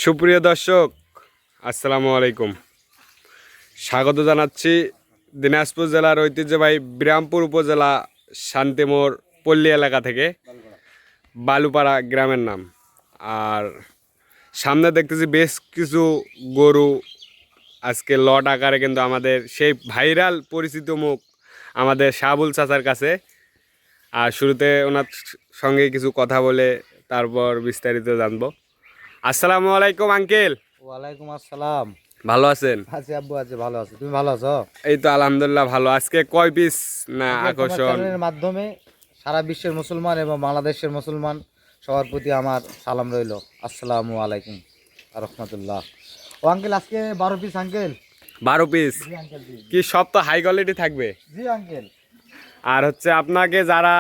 সুপ্রিয় দর্শক, আসসালামু আলাইকুম। স্বাগত জানাচ্ছি দিনাজপুর জেলার ঐতিহ্যবাহী বিরামপুর উপজেলা শান্তিমোড় পল্লী এলাকা থেকে, বালুপাড়া গ্রামের নাম। আর সামনে দেখতেছি বেশ কিছু গরু আজকে লট আকারে, কিন্তু আমাদের সেই ভাইরাল পরিচিত মুখ আমাদের শাহাবুল চাচার কাছে। আর শুরুতে ওনার সঙ্গে কিছু কথা বলে তারপর বিস্তারিত জানবো। আসসালামু আলাইকুম আঙ্কেল। ওয়ালাইকুম আসসালাম। ভালো আছেন? আছি আব্বু, আছি, ভালো আছি। তুমি ভালো আছো? এই তো আলহামদুলিল্লাহ ভালো। আজকে কয় পিস না তোমার আকর্ষণ? চ্যানেলের মাধ্যমে সারা বিশ্বের মুসলমান এবং বাংলাদেশের মুসলমান সবার প্রতি আমার সালাম রইল। আসসালামু আলাইকুম রহমতুল্লাহ। ও আঙ্কেল, আজকে 12 পিস আঙ্কেল। 12 পিস? জি আঙ্কেল, জি কি সব তো হাই কোয়ালিটি থাকবে? জি আঙ্কেল। আর হচ্ছে আপনাকে যারা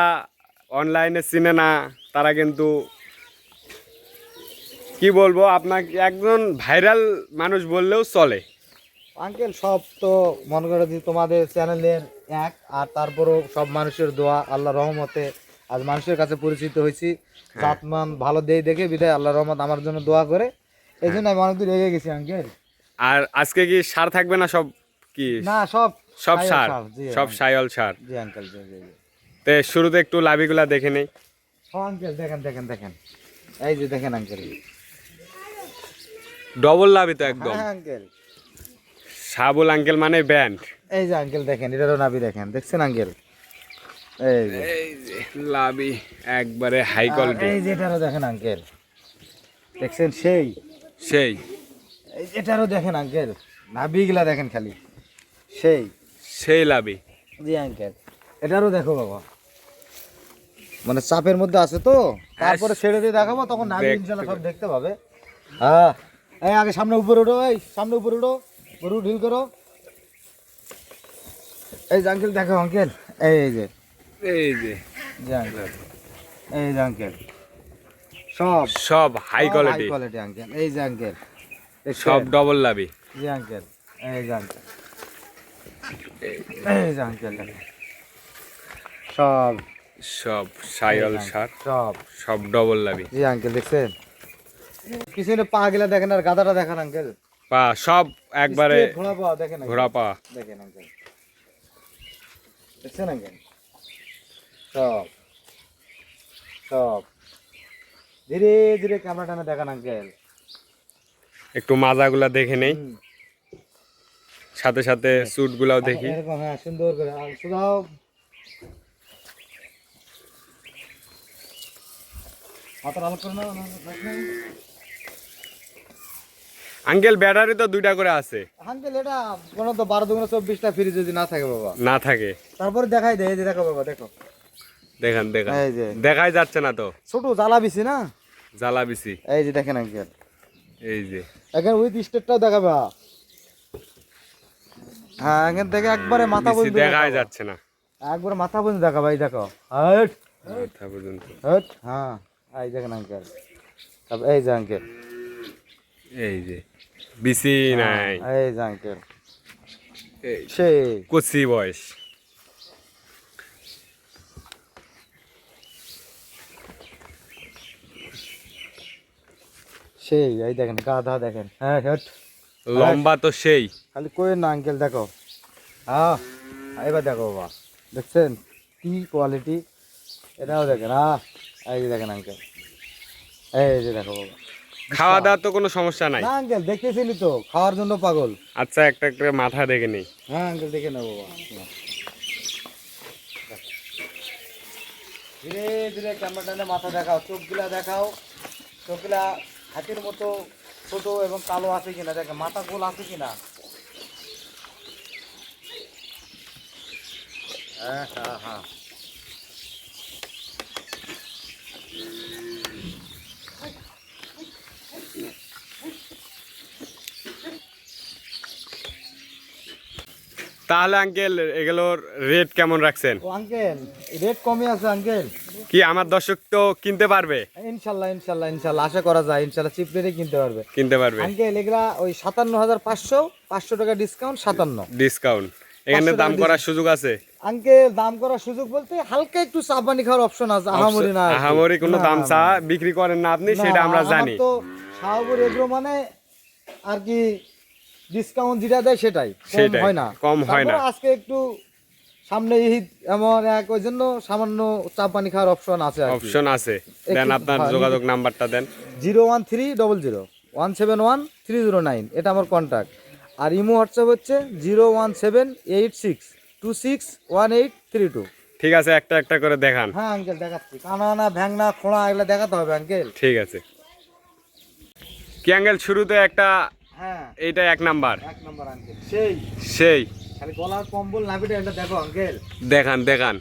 অনলাইনে চিনে না তারা কিন্তু কি বলবো, আপনাকে একজন ভাইরাল মানুষ বললেও চলে। আঙ্কেল সব তো মনে করে যে তোমাদের চ্যানেলের এক, আর তারপরও সব মানুষের দোয়া, আল্লাহ রহমতে আজ মানুষের কাছে পরিচিত হয়েছি। জাতমান ভালো দেই দেখে বিদায় আল্লাহ রহমত আমার জন্য দোয়া করে, এই জন্য আমি অনেক দূর এগিয়ে গেছি আঙ্কেল। আর আজকে কি সার থাকবে না? সব কি? না, সব সব সার, জি সব সাইল সার। জি আঙ্কেল, জি জি জি। তে শুরুতে একটু লাভিগুলা দেখে নেই। ও আঙ্কেল, দেখেন দেখেন দেখেন, এই যে দেখেন আঙ্কেল, ডবল লাভি তো একদম। হ্যাঁ আঙ্কেল, শাহাবুল আঙ্কেল মানে ব্যান্ড। এই যে আঙ্কেল দেখেন, এটারও নাভি দেখেন, দেখছেন আঙ্কেল? এই যে এই যে লাভি একবারে হাই কোয়ালিটি। এই যে এটারও দেখেন আঙ্কেল, দেখছেন? সেই সেই এই যে এটারও দেখেন আঙ্কেল, নাভিগুলা দেখেন খালি, সেই সেই লাভি। জি আঙ্কেল, এটারও দেখো বাবা, মানে চাপের মধ্যে আছে তো, তারপরে ছেড়ে দিয়ে দেখাবো, তখন নাভি ইনশাল্লাহ সব দেখতে পাবে। হ্যাঁ, এই আগে সামনে উপরে উঠো, এই সামনে উপরে উঠো, গরু ঢিল করো। এই যে আঙ্কেল দেখো আঙ্কেল, এই যে এই যে জি আঙ্কেল, এই যে আঙ্কেল, সব সব হাই কোয়ালিটি, কোয়ালিটি আঙ্কেল। এই যে আঙ্কেল, সব ডবল লাভি। জি আঙ্কেল, এই যে আঙ্কেল, এই যে আঙ্কেল দেখেন, সব সব সাইল সার, সব সব ডবল লাভি। জি আঙ্কেল, দেখছেন? পিছনে পা গেলা দেখেন, আর গাদাটা দেখেন আঙ্কেল, পা সব একবারে ঘোড়া পা দেখেন, ঘোড়া পা। দেখেন আঙ্কেল, দেখছেন আঙ্কেল? সব সব ধীরে ধীরে ক্যামেরা টানে দেখান আঙ্কেল। একটু মাজাগুলা দেখে নেই, হুম। সাথে সাথে স্যুট গুলাও দেখি। এরকম, হ্যাঁ, সুন্দর করে শুধাও। মাথার আলো করে নাও, আঙ্কেল ব্যাটারি তো 2টা করে আছে। আঙ্কেল এটা কোনো তো 12 2 24টা ফ্রি যদি না থাকে বাবা, না থাকে তারপরে দেখাই দেয়। এই যে দেখো বাবা, দেখো, দেখান দেখান, এই যে দেখাই যাচ্ছে না তো, ছোট জ্বালা বিছি না, জ্বালা বিসি। এই যে দেখেন আঙ্কেল, এই যে এখানে উইথ স্টেটটাও দেখাবে। হ্যাঁ, এখান থেকে একবারে মাথা বিসি পর্যন্ত দেখাই দেখাবো। যাচ্ছে না, একবারে মাথা পর্যন্ত দেখাবো, এই দেখো, হাট মাথা পর্যন্ত। হাট, হ্যাঁ, এই দেখেন আঙ্কেল, তারপর এই যে আঙ্কেল, এই যে বিসি নাই, এই যে আঙ্কেল, এই সেই কচি বয়স। সেই এই দেখেন, গাধা দেখেন, হ্যাঁ হাট, লম্বা তো সেই। খালি কই না আঙ্কেল, দেখো, হ্যাঁ, এবার দেখো বাবা, দেখছেন কি কোয়ালিটি? এটাও দেখেন, এই যে দেখেন আঙ্কেল, এই যে দেখো বাবা। খাওয়া দাওয়ার তো কোনো সমস্যা নাই। না আঙ্কেল, দেখতেছিলি তো, খাওয়ার জন্য পাগল। আচ্ছা, একটা একটা মাথা দেখে নেই। হ্যাঁ আঙ্কেল, দেখে নেবো বাবা, ধীরে ধীরে ক্যামেরা টানে মাথা দেখাও, চোখগুলা দেখাও, চোখগুলা হাতির মতো ছোট এবং কালো আছে কিনা দেখেন, মাথা গোল আছে কিনা। হ্যাঁ হ্যাঁ হ্যাঁ, তাহলে আঙ্কেল এগুলোর রেট কেমন রাখছেন? ও আঙ্কেল, রেট কমে আছে আঙ্কেল। কি আমার দর্শক তো কিনতে পারবে? ইনশাল্লাহ ইনশাল্লাহ ইনশাল্লাহ, আশা করা যায় ইনশাল্লাহ চিপ রেটে কিনতে পারবে কিনতে পারবে আঙ্কেল। এগুলা ওই 57,500, 500 টাকা ডিসকাউন্ট, 57। ডিসকাউন্ট এখানে 500 দাম টাকা করার সুযোগ আছে? আঙ্কেল দাম করার সুযোগ বলতে হালকা একটু চাপানি খাওয়ার অপশন আছে, আহামরি না আর কি। আহামরি কোনো না, দাম না, চা না। বিক্রি করেন না আপনি, না, সেটা আমরা আমার জানি। তো শাহপুর এগ্রো মানে আর কি ডিসকাউন্ট যেটা দেয় সেটাই, কম সেটাই, হয় না, কম হয় না। তারপরে আজকে একটু সামনে ঈদ, এমন এক ওই জন্য সামান্য চা পানি খাওয়ার অপশন আছে আর কি। অপশন আছে, দেন একটু আপনার হ্যাঁ, যোগাযোগ নাম্বারটা দেন। 01300171309, এটা আমার কন্ট্যাক্ট। আর ইমো হোয়াটসঅ্যাপ হচ্ছে 01786261832। ঠিক আছে, একটা একটা করে দেখান। হ্যাঁ আঙ্কেল দেখাচ্ছি, কানা ভ্যাংনা খোঁড়া এগুলো দেখাতে হবে আঙ্কেল। ঠিক আছে কি আঙ্কেল, শুরুতে একটা, হ্যাঁ এইটা 1 নাম্বার, 1 নম্বর আঙ্কেল, সেই সেই খালি গলার কম্বল নাভিটা এটা দেখো আঙ্কেল, দেখান দেখান,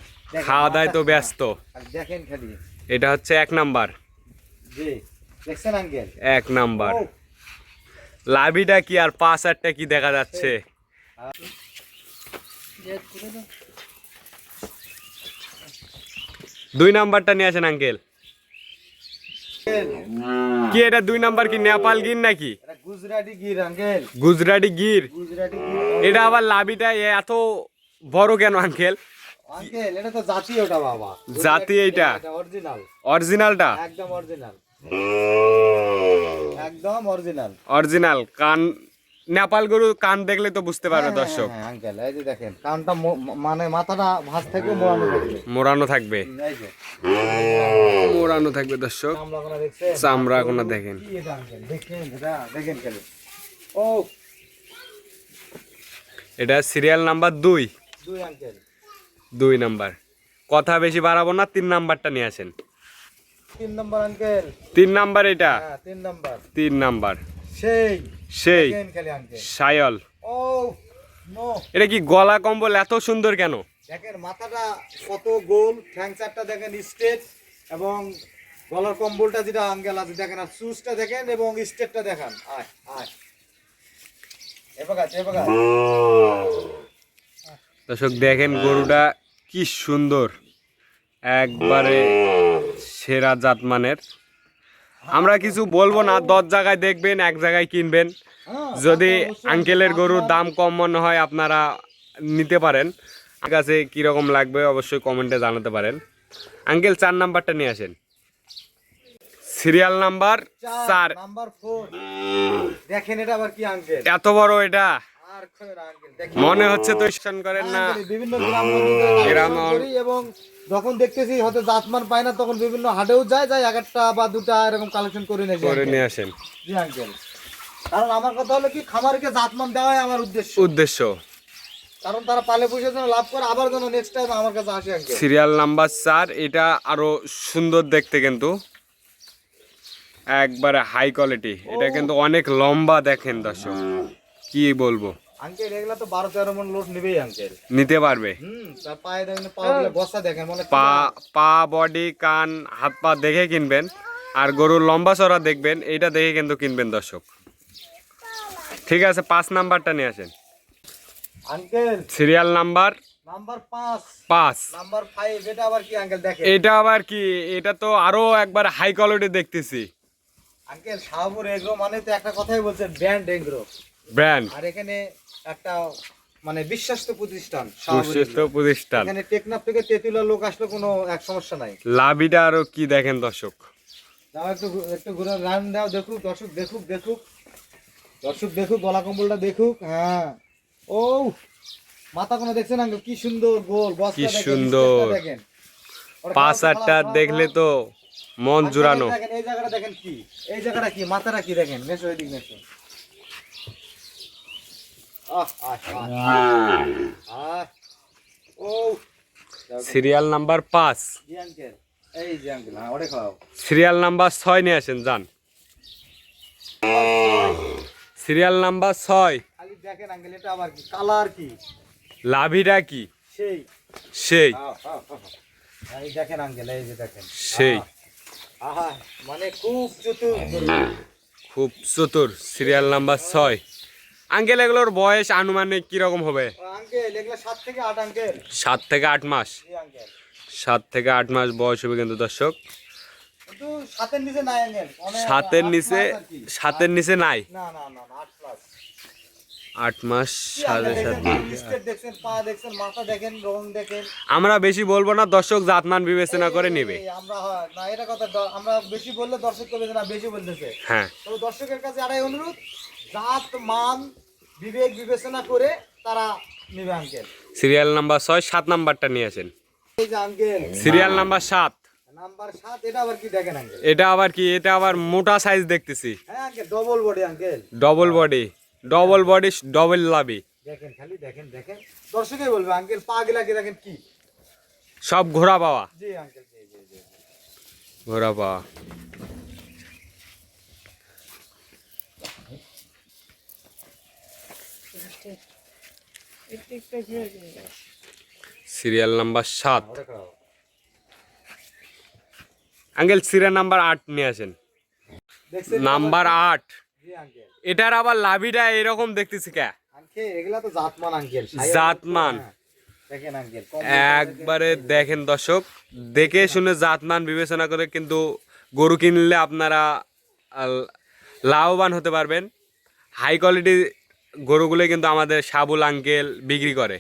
খাওয়া দাওয়ায় তো ব্যস্ত। খালি দেখেন খালি, এটা হচ্ছে 1 নাম্বার, জি দেখছেন আঙ্কেল। 1 নাম্বার। ও, লাভিটা কি আর 5-8টা কি দেখা যাচ্ছে। 2 নাম্বারটা নিয়ে আসেন আঙ্কেল। কি এটা 2 নাম্বার কি নেপাল গির নাকি? এটা গুজরাটি গির আঙ্কেল, গুজরাটি গির। গুজরাটি গির। এটা আবার লাভিটা এত বড় কেন আঙ্কেল? আঙ্কেল এটা তো জাতীয়, ওটা বাবা জাতি এইটা? অরিজিনাল, অরিজিনালটা? একদম অরিজিনাল, একদম অরিজিনাল। অরিজিনাল কান, নেপাল গরু কান দেখলে তো বুঝতে পারবে দর্শক। হ্যাঁ আঙ্কেল, এই যে দেখেন কানটা মানে মাথাটা ভাঁজ থেকে মোড়ানো থাকবে, মোড়ানো থাকবে, এই যে মোড়ানো থাকবে দর্শক। চামড়াগুলো দেখছেন, চামড়াগুলো দেখেন। কি এটা আঙ্কেল, দেখেন এটা দেখেন খালি। ও এটা সিরিয়াল নাম্বার 2। 2 uncle, 2 number. কথা বেশি বাড়াবো না, 3 নাম্বারটা নিয়ে আসেন। 3 নম্বর আঙ্কেল, 3 নাম্বার এটা? হ্যাঁ 3 নম্বর, 3 নাম্বার, সেই সেই দেখেন খালি আঙ্কেল। সায়ল। ও নো, এটা কি গলা কম্বল এত সুন্দর কেন? দেখেন মাথাটা কত গোল, ঠ্যাং চারটা দেখেন স্ট্রেট, এবং গলার কম্বলটা যেটা আঙ্কেল আছে দেখেন, আর সুজটা দেখেন এবং স্টেটটা দেখেন। আয় আয় এবার দর্শক দেখেন গরুটা কি সুন্দর, একবারে সেরা জাতমানের। আমরা কিছু বলবো না, 10 জায়গায় দেখবেন, 1 জায়গায় কিনবেন। যদি আঙ্কেলের গরুর দাম কম মনে হয় আপনারা নিতে পারেন। আমার কাছে কীরকম লাগবে অবশ্যই কমেন্টে জানাতে পারেন। আঙ্কেল 4 নাম্বারটা নিয়ে আসেন। Serial number 4। নাম্বার 4 দেখেন, এটা আবার কি আঙ্কেল, এত বড় এটা আর কই না আঙ্কেল, দেখেন মনে হচ্ছে তো স্টেশন করেন না। আঙ্কেল, বিভিন্ন গ্রাম গ্রাম করি, এবং যখন দেখতেছি হয়তো জাতমান পায় না তখন বিভিন্ন হাটেও যায় একটা বা দুটা এরকম কালেকশন করে নিয়ে করে নিয়ে আসেন। জি আঙ্কেল, কারণ আমার কথা হলো কি, খামারকে জাতমান দেওয়াই আমার উদ্দেশ্য, কারণ তারা পালে পুষে যেন লাভ করে, আবার যেন নেক্সট টাইম আমার কাছে আসে আঙ্কেল। Serial number 4। এটা আরো সুন্দর দেখতে, কিন্তু একবারে হাই কোয়ালিটি। এটা কিন্তু অনেক লম্বা, দেখেন দর্শক কি বলবো। আঙ্কেল এগুলা তো 12-13 মণ লোড নেবেই আঙ্কেল, নিতে পারবে। তার পায়ে দেখেন, পা গুলো বসা দেখেন, মানে পা বডি কান হাত পা দেখে কিনবেন, আর গরুর লম্বা চড়া দেখবেন, এইটা দেখে কিন্তু কিনবেন দর্শক। ঠিক আছে, 5 নাম্বারটা নিয়ে আসেন uncle. Serial number number 5, 5। Number 5 এটা আবার কি আঙ্কেল, দেখেন এটা আবার কি? এটা তো আরো একবার হাই কোয়ালিটি দেখতেছি। আঙ্কেল শাহপুর এগ্রো মানে তো একটা কথাই বলছেন, ব্র্যান্ড এগ্রো ব্র্যান্ড, আর এখানে একটা মানে বিশ্বস্ত প্রতিষ্ঠান সুস্থ প্রতিষ্ঠান। এখানে টেকনাফ থেকে তেতুলিয়া লোক আসলে কোনো এক সমস্যা নাই। লাভিটা আরো কি দেখেন দর্শক। দাও একটু একটু ঘুরে রান দাও, দেখুক দর্শক, দেখুক গলা কম্বলটা দেখুক। হ্যাঁ ও মাথা কোনো দেখছেন আঙ্কেল, কি সুন্দর গোল বস্তা, কি দেখেন সুন্দর। স্টেপটা দেখেন, 5-8টা দেখলে তো মন জুড়ানো। দেখেন এই জায়গাটা দেখেন, কি এই জায়গাটা কি, মাথাটা কি দেখেন, নেছো এদিক নেছো। ও সিরিয়াল নাম্বার 5। জি আঙ্কেল, এই যে আঙ্কেল, হ্যাঁ ওরে খাও। সিরিয়াল নাম্বার 6 নিয়ে আসেন যান। Serial number 6। খালি দেখেন আঙ্কেল, এটা আবার কি কালার, কি লাভিটা কি? সেই সেই এই দেখেন আঙ্কেল, এই যে দেখেন সেই আহা, মানে খুব চতুর, খুব চতুর। Serial number 6। আঙ্কেল এগুলোর বয়স আনুমানিক কিরকম হবে? আঙ্কেল এগুলা 7 থেকে 8 আঙ্কেল। 7 থেকে 8 মাস। জি আঙ্কেল, 7 থেকে 8 মাস বয়স হবে কিন্তু দর্শক। কিন্তু 7-এর নিচে নাই আঙ্কেল, 7-এর নিচে, 7-এর নিচে নাই। না 8 প্লাস। 8 মাস কি সাড়ে আঙ্কেল সাত দেখছেন, স্টেট দেখছেন, পা দেখছেন, মাথা দেখেন, রং দেখেন। আমরা বেশি বলবো না, দর্শক জাতমান বিবেচনা করে নেবে। আমরা না এটা কথা আমরা বেশি বললে দর্শক করবে না, বেশি বলতেছে। হ্যাঁ, তো দর্শকের কাছে আরেক অনুরোধ, জাত মান বিবেক বিবেচনা করে তারা নেবে আঙ্কেল। সিরিয়াল নাম্বার 6, 7 নাম্বারটা নিয়ে আসেন। এই যে আঙ্কেল সিরিয়াল নাম্বার 7, নাম্বার 7, এটা আবার কি দেখেন আঙ্কেল? এটা আবার কি? এটা আবার মোটা সাইজ দেখতেছি। হ্যাঁ uncle, double body uncle, double body, double লাভি। দেখেন খালি দেখেন দেখেন, দর্শকই বলবে আঙ্কেল পা গিলা কি দেখেন কি। সব ঘোড়া পাওয়া, জি আঙ্কেল, জি জি জি। ঘোড়া পাওয়া। Serial number 7, uncle serial number 8 নিয়ে আসেন। দেখছেন নাম্বার 8, জি আঙ্কেল। এটার আবার লাভিটা এরকম দেখতেছি কে? আঙ্কেল এগুলা তো জাতমান আঙ্কেল, জাতমান। হ্যাঁ, দেখেন আঙ্কেল একবারে দেখেন দর্শক, দেখে শুনে জাতমান বিবেচনা করে কিন্তু গরু কিনলে আপনারা লাভবান হতে পারবেন। হাই কোয়ালিটি গরুগুলো কিন্তু আমাদের সাবুল আঙ্কেল বিক্রি করে।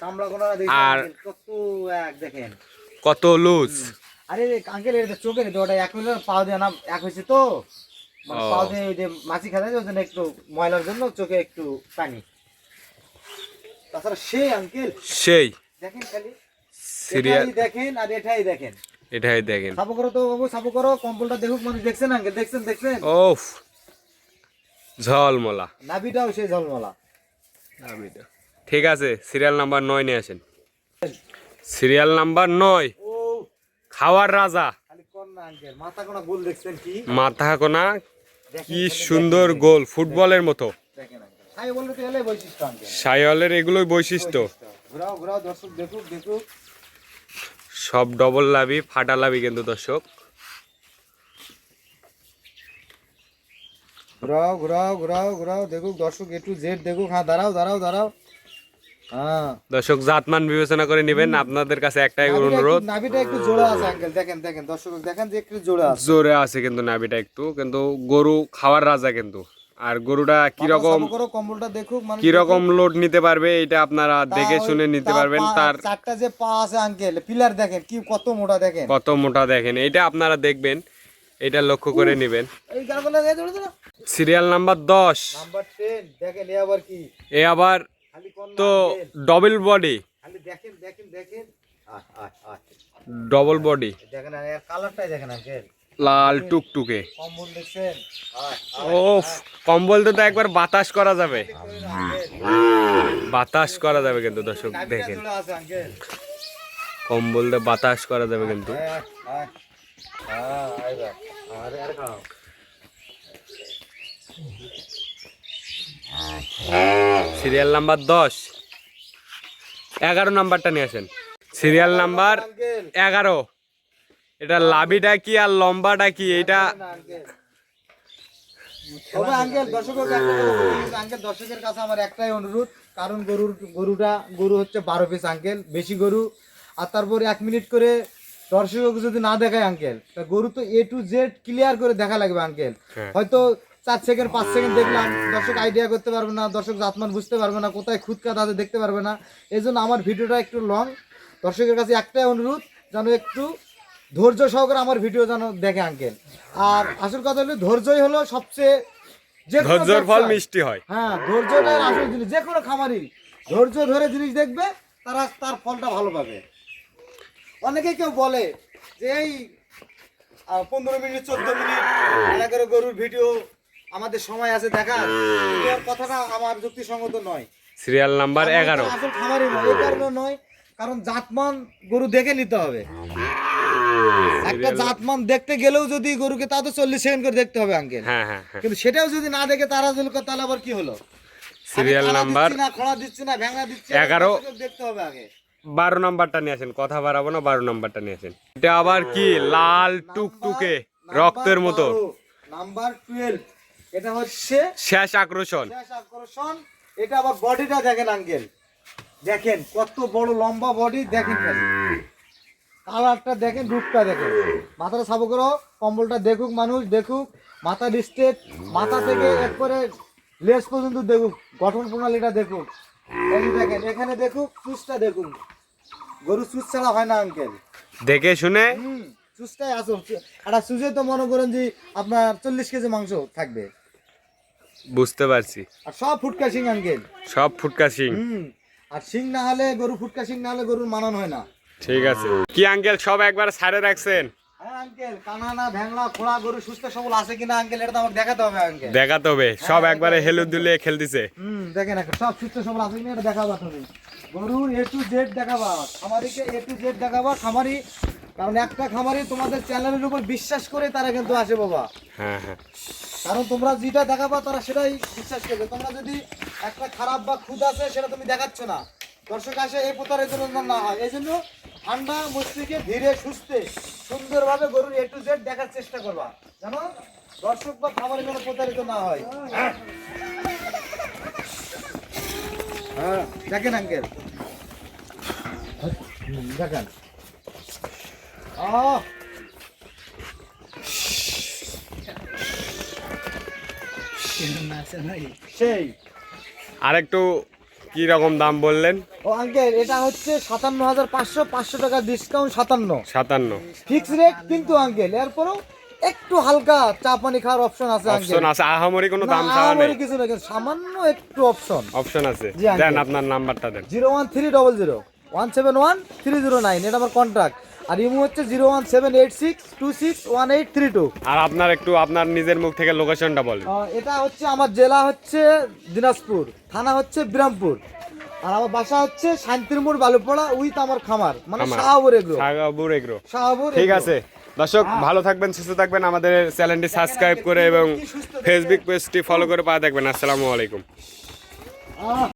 চামড়া কোনারা দেখছেন আর আঙ্কেল, কত এক দেখেন। কত লুজ। আরে আঙ্কেল এটা চোখের ওটা এক মিলে পাও দিয়ে না এক হয়েছে তো, মানে ও। পাও দিয়ে ওই যে মাছি খাওয়া যায় ওই জন্য একটু ময়লার জন্য চোখে একটু পানি। তাছাড়া সেই আঙ্কেল সেই দেখেন খালি, সিরিয়াল, এটাই দেখেন আর এটাই দেখেন। এটাই দেখেন। সাবু করো তো বাবু, সাবু করো, কম্বলটা দেখুক মানুষ। দেখছেন আঙ্কেল, দেখছেন দেখছেন, ওফ, ঝলমলা। নাভিটাও সেই ঝলমলা। ঠিক আছে, সিরিয়াল নাম্বার 9 নিয়ে আসেন। সিরিয়াল নাম্বার 9, ও খাওয়ার রাজা। খালি কোন না আঙ্কেল, মাথা কোনা গোল দেখছেন কি, মাথা কোনা দেখেন কি খালি সুন্দর গোল, ফুটবলের মতো। দেখেন আঙ্কেল। তাই বলতে তো এলাই বৈশিষ্ট্য আঙ্কেল, সাইওয়ালের এগুলোই বৈশিষ্ট্য। ঘুরাও ঘুরাও দর্শক দেখুক দেখুক। সব ডবল লাভি, ফাটা লাভি কিন্তু দর্শক। ঘুরাও ঘুরাও ঘুরাও ঘুরাও দেখুক দর্শক, একটু জেড দেখুক। হ্যাঁ দাঁড়াও দাঁড়াও দাঁড়াও, হ্যাঁ দর্শক জাতমান বিবেচনা করে নেবেন। আপনাদের কাছে একটাই অনুরোধ, নাভিটা একটু জোড়া আছে আঙ্কেল, দেখেন দেখেন দর্শক দেখেন যে একটু জোড়া আছে। জোরে আছে কিন্তু নাভিটা একটু, কিন্তু গরু খাওয়ার রাজা কিন্তু। আর গরুটা কিরকম সাবু করো, কম্বলটা দেখুক মানুষ। কিরকম লোড নিতে পারবে এটা আপনারা দেখে শুনে নিতে পারবেন। তার চারটা যে পা আছে আঙ্কেল, পিলার দেখেন কি কত মোটা দেখেন। কত মোটা দেখেন, এটা আপনারা দেখবেন, এটা লক্ষ্য করে নেবেন। এই গালগুলো দিয়ে ধরে ধরে। সিরিয়াল নাম্বার 10, নাম্বার 10 দেখেন, এ আবার কি, এ আবার খালি কোন না তো আঙ্কেল, ডবল বডি, খালি দেখেন দেখেন দেখেন। আহ আহ আহ ডবল বডি, দেখেন আর এর কালারটাই দেখেন আঙ্কেল, লাল টুকটুকে। কম্বল দেখছেন। ওফ, কম্বল তো একবার বাতাস করা যাবে, বাতাস করা যাবে কিন্তু দর্শক দেখেন, আছে আঙ্কেল। কম্বল দিয়ে বাতাস করা যাবে কিন্তু। আরে আরে খাও। সিরিয়াল নাম্বার 10, 11 নাম্বারটা নিয়ে আসেন। সিরিয়াল নাম্বার 11, এটা লাভিটা কি আর লম্বাটা কি এটা? তবে আঙ্কেল আঙ্কেল দর্শকের কাছে আমার একটাই অনুরোধ, কারণ গরু হচ্ছে 12 পিস আঙ্কেল, বেশি গরু। আর তারপরে 1 মিনিট করে দর্শক যদি না দেখায় আঙ্কেল, তা গরু তো A to Z ক্লিয়ার করে দেখা লাগবে আঙ্কেল। হ্যাঁ। হয়তো 4 সেকেন্ড 5 সেকেন্ড দেখলাম, দর্শক আইডিয়া করতে পারবে না, দর্শক জাতমান বুঝতে পারবে না, কোথায় খুদ কাটা আছে দেখতে পারবে না। এই জন্য আমার ভিডিওটা একটু লং। দর্শকের কাছে একটাই অনুরোধ, যেন একটু ধৈর্য সহকারে আমার ভিডিও যেন দেখে আঙ্কেল। আর আসল কথা হলো ধৈর্যই হলো সবচেয়ে, যে কোনো ধৈর্যের ফল ব্যবসায়- মিষ্টি হয়। হ্যাঁ ধৈর্যটাই আসল জিনিস। যে কোনো খামারি ধৈর্য ধরে জিনিস দেখবে, তার ফলটা ভালো পাবে। অনেকে কেউ বলে যে এই 15 মিনিট 14 মিনিট এটা করে গরুর ভিডিও আমাদের সময় আছে দেখা, এই কথাটা আমার যুক্তিসঙ্গত নয়। সিরিয়াল নাম্বার 11, আসল খামারি নয়, এই কারণে নয়, কারণ জাতমান গরু দেখে নিতে হবে। একটা জাতমান দেখতে গেলেও যদি গরুকে, তা তো 40 সেকেন্ড করে দেখতে হবে আঙ্কেল। হ্যাঁ হ্যাঁ হ্যাঁ। কিন্তু সেটাও যদি না দেখে তারা যদি করে, তাহলে আবার কি হলো? সিরিয়াল নাম্বার না খোলা দিচ্ছি না, ভেঙা দিচ্ছি না, 11, দেখতে হবে আগে। 12 নাম্বারটা নিয়ে আসেন, কথা বাড়াবো না, 12 নাম্বারটা নিয়ে আসেন। এটা আবার কি লাল টুকটুকে রক্তের মতো, নাম্বার 12, এটা হচ্ছে শেষ আকর্ষণ। শেষ আকর্ষণ। এটা আবার বডিটা দেখেন আঙ্কেল, দেখেন কত বড় লম্বা বডি, দেখেন খালি কালারটা দেখেন, রূপটা দেখেন। মাথাটা সাবু করো, কম্বলটা দেখুক মানুষ, দেখুক মাথা স্ট্রেট, মাথা থেকে একবারে লেজ পর্যন্ত দেখুক, গঠন প্রণালীটা দেখুক। এই যে দেখেন, এখানে দেখুক, চুষটা দেখুন। গরু চুষ ছাড়া হয় না আঙ্কেল। দেখে শুনে চুষটাই আসো। একটা চুষে তো মনে করেন যে আপনার 40 কেজি মাংস থাকবে। বুঝতে পারছি। আর সব ফুটকা শিং আঙ্কেল। সব ফুটকা শিং। আর শিং না হলে গরু, ফুটকা শিং না হলে গরুর মানন হয় না। ঠিক আছে। কি আঙ্কেল সব একবার ছাড়ে রাখছেন? হ্যাঁ আঙ্কেল, কানানা ভ্যাংলা খোড়া গরু সুস্থ সবল আছে কিনা আঙ্কেল, এটা তো আমাকে দেখাতে হবে আঙ্কেল। দেখাতে হবে। সব একবারে হেলু দুলে খেলতেছে। দেখেন এখন সব সুস্থ সবল আছে কিনা এটা দেখাবা তুমি। গরুর A to Z দেখাবা, খামারিকে A to Z দেখাবা। খামারি, কারণ একটা খামারি তোমাদের চ্যানেলের উপর বিশ্বাস করে তারা কিন্তু আসে বাবা। হ্যাঁ হ্যাঁ। কারণ তোমরা যেটা দেখাবা তারা সেটাই বিশ্বাস করবে। তোমরা যদি একটা খারাপ বা খুদ আছে সেটা তুমি দেখাচ্ছ না, দর্শক আসে এই প্রতারের জন্য না হয়। এই জন্য ঠান্ডা মস্তিষ্কে ধীরে সুস্থে সুন্দরভাবে গরুর A to Z দেখার চেষ্টা করবা, জানো দর্শক বা খাবারের জন্য প্রতারিত না হয়। হ্যাঁ দেখেন আঙ্কেল, দেখেন সেই। আরেকটু কি রকম দাম বললেন? ও আঙ্কেল, এটা হচ্ছে 57,500, 500 টাকা ডিসকাউন্ট। 57 ফিক্স রেট কিন্তু আঙ্কেল, এরপরও একটু হালকা চা পানি খাওয়ার অপশন আছে আঙ্কেল। অপশন আছে, আহামরি কোনো দাম না, চাওয়া নেই। কিছু না, কিন্তু সামান্য একটু অপশন অপশন আছে। জি, আঙ্কেল। দেন আপনার নাম্বারটা দেন। 01300 171 309, এটা আমার কন্ট্রাক্ট। আর ইমো হচ্ছে 01786261832। আর আপনার একটু আপনার নিজের মুখ থেকে লোকেশনটা বলেন। এটা হচ্ছে আমার জেলা হচ্ছে দিনাজপুর, থানা হচ্ছে বিরামপুর, আর আমার বাসা হচ্ছে শান্তির মোড় বালুপাড়া, উইথ আমার খামার মানে খামার। শাহাবুর এগ্রো। সাগাবুর এগ্রো। শাহাবুর ঠিক এগ্রো। আছে দর্শক, ভালো থাকবেন, সুস্থ থাকবেন। আমাদের চ্যানেলটি সাবস্ক্রাইব করে এবং ফেসবুক পেজটি ফলো করে পাওয়া দেখবেন। আসসালামু আলাইকুম।